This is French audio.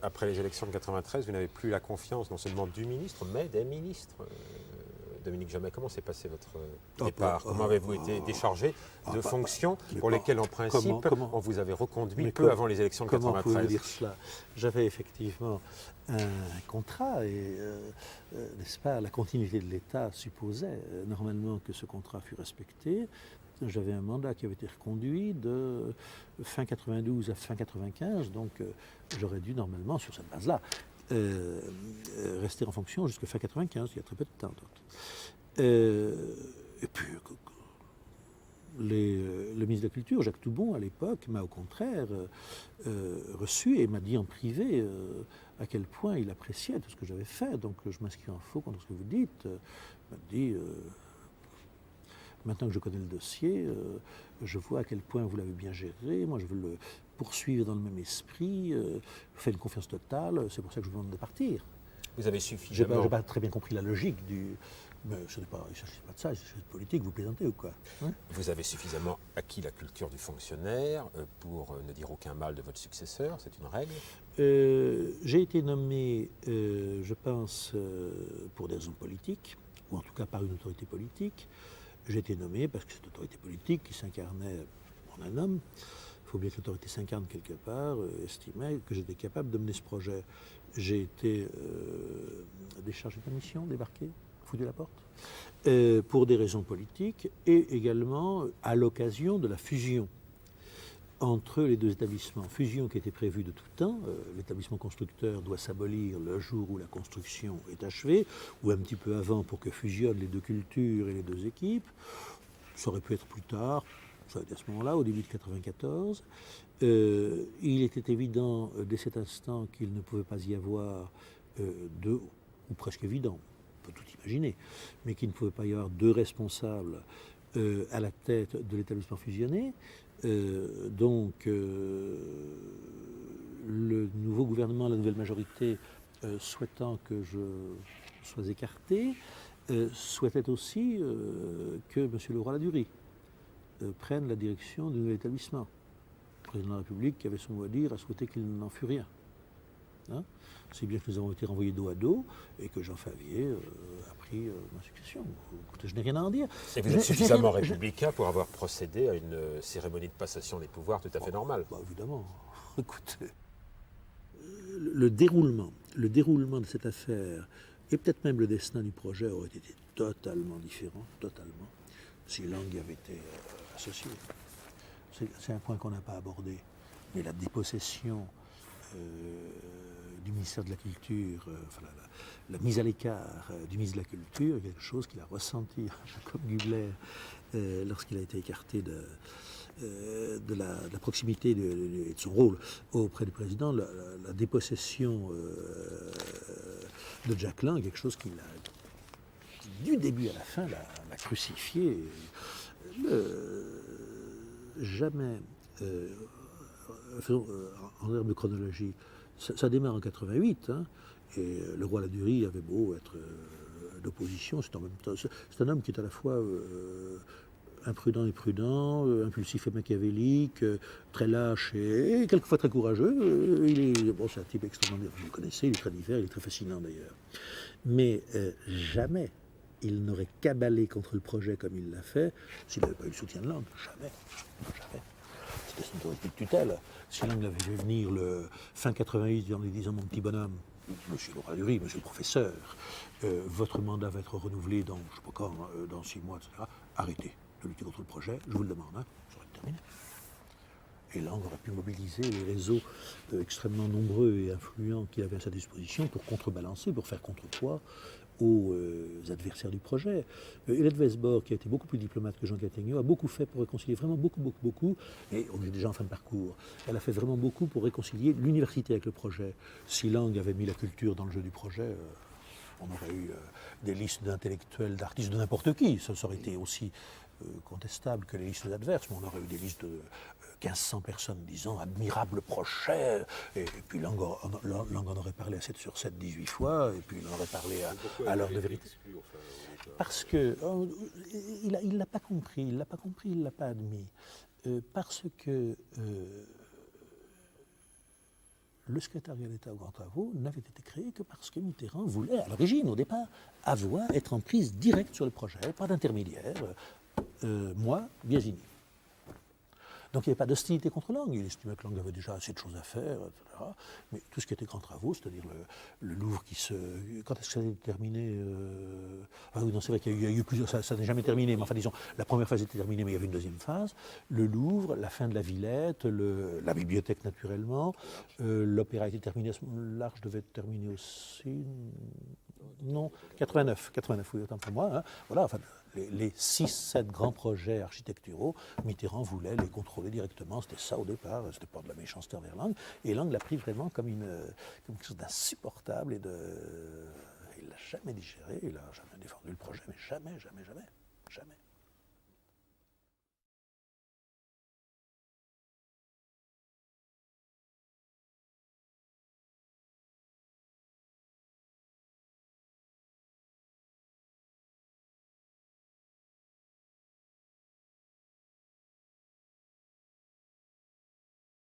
après les élections de 93, vous n'avez plus la confiance non seulement du ministre, mais des ministres. Dominique Jamais, comment s'est passé votre départ? Comment avez-vous été déchargé de fonctions pour lesquelles, en principe, on vous avait reconduit peu avant les élections de 93? Comment pouvez-vous dire cela? J'avais effectivement un contrat et, n'est-ce pas, la continuité de l'État supposait normalement que ce contrat fût respecté. J'avais un mandat qui avait été reconduit de fin 92 à fin 95, donc j'aurais dû normalement, sur cette base-là, rester en fonction jusqu'à fin 95, il y a très peu de temps. Et puis, le ministre de la Culture, Jacques Toubon, à l'époque, m'a au contraire reçu et m'a dit en privé à quel point il appréciait tout ce que j'avais fait. Donc je m'inscris en faux contre ce que vous dites. Il m'a dit... Maintenant que je connais le dossier, je vois à quel point vous l'avez bien géré. Moi, je veux le poursuivre dans le même esprit. Je fais une confiance totale. C'est pour ça que je vous demande de partir. Vous avez suffisamment... Je n'ai pas très bien compris la logique du... Mais il ne s'agit pas de ça, il s'agit de politique. Vous plaisantez ou quoi? Vous avez suffisamment acquis la culture du fonctionnaire pour ne dire aucun mal de votre successeur. C'est une règle. J'ai été nommé, je pense, pour des raisons politiques, ou en tout cas par une autorité politique. J'ai été nommé parce que cette autorité politique qui s'incarnait en un homme, il faut bien que l'autorité s'incarne quelque part, estimait que j'étais capable de mener ce projet. J'ai été déchargé de ma mission, débarqué, foutu à la porte, pour des raisons politiques et également à l'occasion de la fusion entre les deux établissements. Fusion qui était prévue de tout temps. L'établissement constructeur doit s'abolir le jour où la construction est achevée, ou un petit peu avant pour que fusionnent les deux cultures et les deux équipes. Ça aurait pu être plus tard, ça a été à ce moment-là, au début de 1994. Il était évident dès cet instant qu'il ne pouvait pas y avoir deux, ou presque évident, on peut tout imaginer, mais qu'il ne pouvait pas y avoir deux responsables à la tête de l'établissement fusionné. Donc, le nouveau gouvernement, la nouvelle majorité, souhaitant que je sois écarté, souhaitait aussi que M. Leroy-Ladurie prenne la direction du nouvel établissement. Le président de la République, qui avait son mot à dire, a souhaité qu'il n'en fût rien. Hein? C'est bien que nous avons été renvoyés dos à dos et que Jean Favier a pris ma succession. Écoutez, je n'ai rien à en dire. Et vous êtes suffisamment républicain pour avoir procédé à une cérémonie de passation des pouvoirs tout à fait normale. Bah, évidemment. Écoutez, le déroulement de cette affaire et peut-être même le destin du projet aurait été totalement différent, totalement, si Lang y avait été associé. C'est un point qu'on n'a pas abordé. Mais la dépossession du ministère de la Culture, enfin, la mise à l'écart du ministre de la Culture, quelque chose qu'il a ressenti, Jacob Gubler, lorsqu'il a été écarté de la proximité et de son rôle auprès du président, la dépossession de Jack Lang, quelque chose qui du début à la fin, l'a crucifié. Jamais, en termes de chronologie, ça démarre en 88, hein, et le roi Ladurie avait beau être d'opposition, c'est en même temps, c'est un homme qui est à la fois imprudent et prudent, impulsif et machiavélique, très lâche et quelquefois très courageux. C'est un type extrêmement, vous le connaissez, il est très divers, il est très fascinant d'ailleurs. Mais jamais il n'aurait cabalé contre le projet comme il l'a fait s'il n'avait pas eu le soutien de Lang. Jamais. C'était une autorité de tutelle. Si Lang l'avait vu venir le fin 88 en lui disant, mon petit bonhomme, monsieur Leroy-Ladurie, monsieur le professeur, votre mandat va être renouvelé dans, je ne sais pas quand, dans 6 mois, etc. Arrêtez de lutter contre le projet, je vous le demande, hein, j'aurais terminé. Et Lang aurait pu mobiliser les réseaux extrêmement nombreux et influents qu'il avait à sa disposition pour contrebalancer, pour faire contrepoids aux adversaires du projet. Hélène Weisbord, qui a été beaucoup plus diplomate que Jean Cattegno, a beaucoup fait pour réconcilier, vraiment beaucoup, et on est déjà en fin de parcours, elle a fait vraiment beaucoup pour réconcilier l'université avec le projet. Si Lang avait mis la culture dans le jeu du projet, on aurait eu des listes d'intellectuels, d'artistes, de n'importe qui, ça aurait été aussi contestable que les listes adverses, mais on aurait eu des listes de 1500 personnes disant admirable projet, et puis Lang en aurait parlé à 7 sur 7, 18 fois, et puis il en aurait parlé à l'heure de vérité. Parce que il l'a pas compris, il l'a pas admis, parce que le secrétariat d'État aux grands travaux n'avait été créé que parce que Mitterrand voulait, à l'origine, au départ, être en prise directe sur le projet, pas d'intermédiaire, moi, Biasini. Donc il n'y avait pas d'hostilité contre Lang, il estimait que Lang avait déjà assez de choses à faire, etc. Mais tout ce qui était grands travaux, c'est-à-dire le Louvre qui se... Quand est-ce que ça a été terminé Ah oui, non, c'est vrai qu'il y a eu plusieurs... Ça n'est jamais terminé, mais enfin disons, la première phase était terminée, mais il y avait une deuxième phase. Le Louvre, la fin de la Villette, la bibliothèque naturellement, l'opéra était terminé, l'Arche devait être terminé aussi... Non, 89, oui, autant pour moi. Hein. Voilà, enfin, les 6-7 grands projets architecturaux, Mitterrand voulait les contrôler directement, c'était ça au départ, c'était pas de la méchanceté envers Lang, et Lang l'a pris vraiment comme quelque chose d'insupportable, il l'a jamais digéré, il n'a jamais défendu le projet, mais jamais.